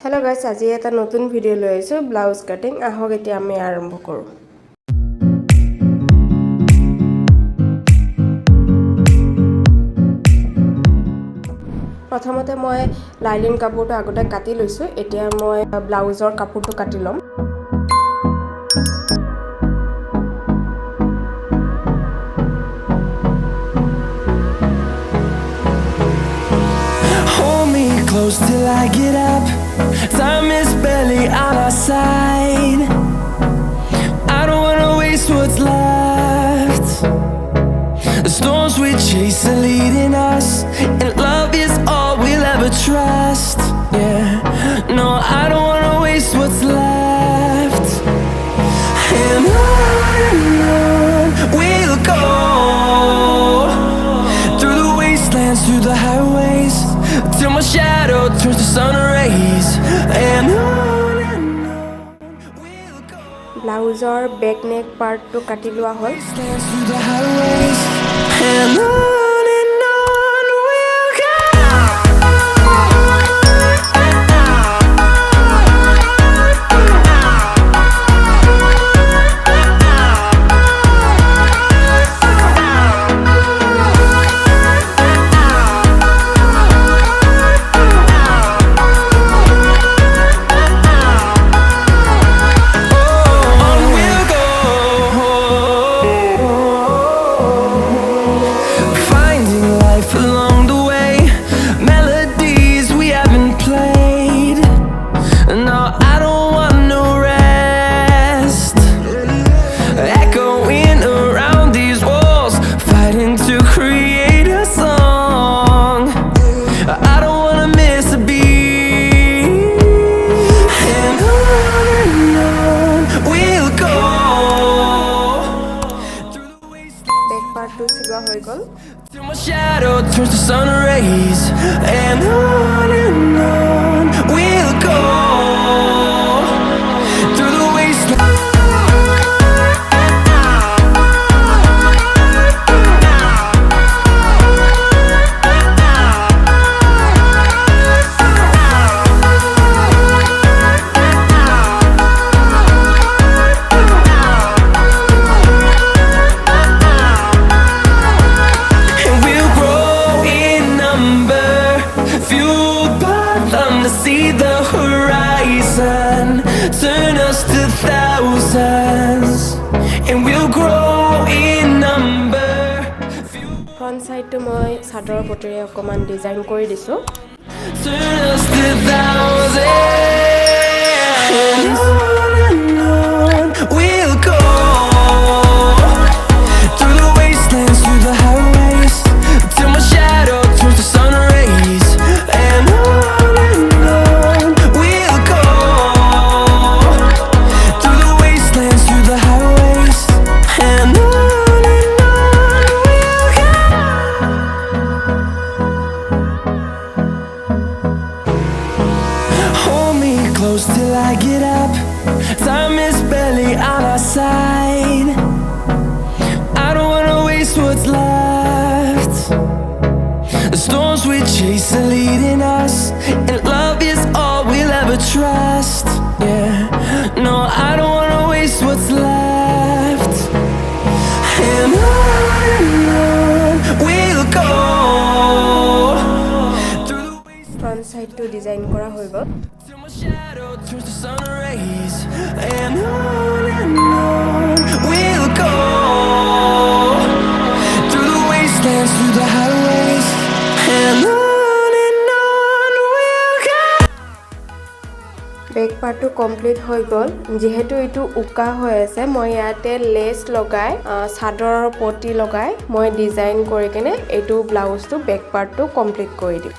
Hello guys, আজি এটা নতুন ভিডিও লৈ আইছো ব্লাউজ কাটিং আহক এতিয়া আমি আৰম্ভ কৰো প্ৰথমতে মই লাইলিন কাপোৰটো আগতে কাটি লৈছো এতিয়া মই ব্লাউজৰ কাপোৰটো কাটি লম Close till I get up. Time is barely on our side. I don't wanna waste what's left. The storms we chase are leading us, and love is all we'll ever trust. Yeah, no, I don't wanna waste what's left. And on we'll go, through the wastelands, through the highways, till my shadow turns to sun rays. And on we'll go. ব্লাউজৰ bake নেক পাৰ্টটো কাটি লোৱা হ'ল Through the highways. And on we'll go. Till my shadow turns to sun rays. And on we'll go, through the wasteland. See the horizon, turn us to thousands, and we'll grow in number. Front side to মই সাদৰ পটৰে অকমান design কৰি দিছো Turn us to thousands, and on we'll go, through the wastelands, through the highways, till my shadow turns to sun rays. And close till I get up. Time is barely on our side. I don't wanna waste what's left. The storms we chase are leading us, and love is all we'll ever trust. Yeah, no, I don't wanna waste what's left. And on we'll go, through the wastelands. Front side to design কৰা হৈ গ'ল shadow turns to sun rays. And on we'll go, through the wastelands, through the highways. And on we'll go. Back পাৰ্টটো complete হৈ গ'ল যেহেতু এটো উকা হৈ আছে মই ইয়াতে লেস লগাই সাদৰৰ পটি লগাই মই ডিজাইন কৰি কেনে এটো ব্লাউজটো বেক পাৰ্টটো কমপ্লিট কৰি দিম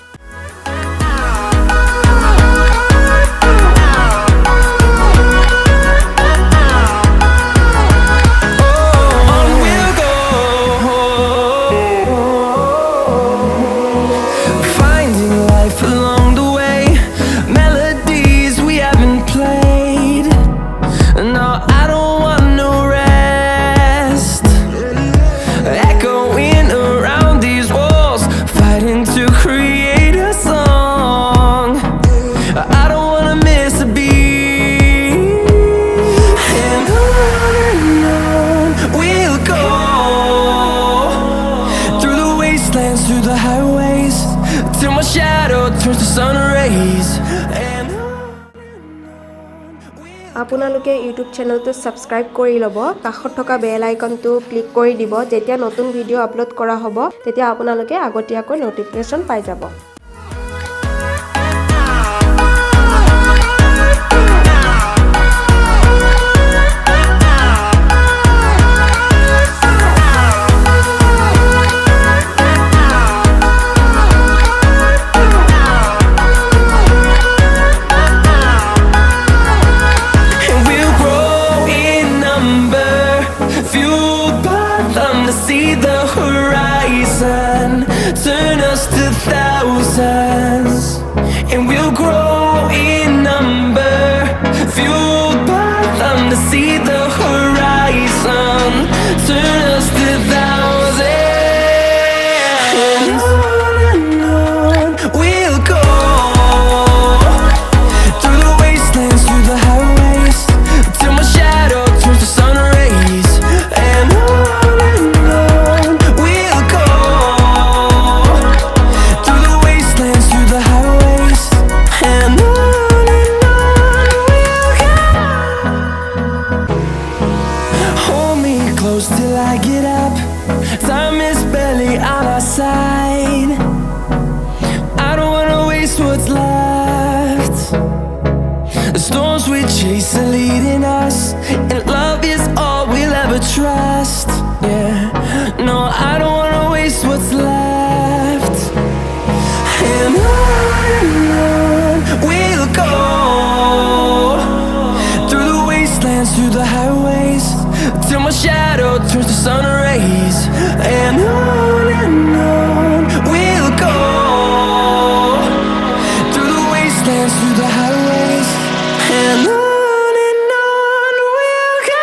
Echoing around these walls, fighting to create আপোনালোকে ইউটিউব চেনেলটো সাবস্ক্ৰাইব কৰি ল'ব কাষত থকা বেল আইকনটো ক্লিক কৰি দিব যেতিয়া নতুন ভিডিঅ' আপলোড কৰা হ'ব তেতিয়া আপোনালোকে আগতীয়াকৈ নটিফিকেশ্যন পাই যাব See the horizon, turn us to thousands, and we'll grow in number, fueled by them to see the horizon, turn us to thousands, and on we'll go, through the wastelands, through the highways, till my shadow turns to sun rays, and on till I get up. Time is barely on our side. I don't wanna waste what's left. The storms we chase are leading us, and love is all we'll ever trust. Yeah, no, I don't wanna waste what's left. And on we'll go, through the wastelands, through the highways, till my shadow turns to sun rays, and on we'll go, through the wastelands, through the highways, and on we'll go.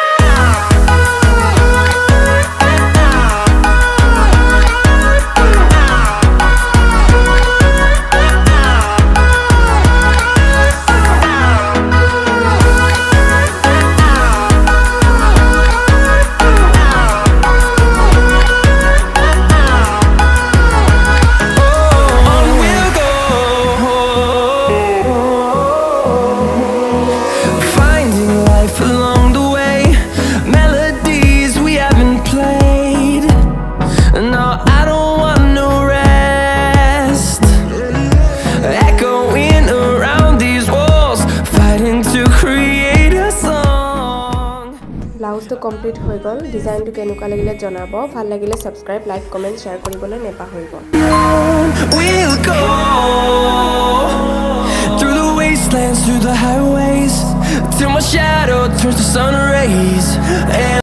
Along the way, melodies we haven't played. No, I don't want no rest. Echoing around these walls, fighting to create a song. ব্লাউজটো complete হৈ গ'ল ডিজাইনটো কেনেকুৱা লাগিলে জনাব ভাল লাগিলে subscribe like comment share কৰিবলৈ নেপাহৰিব We'll go through the wastelands, through the highways, till my shadow turns to sun rays, and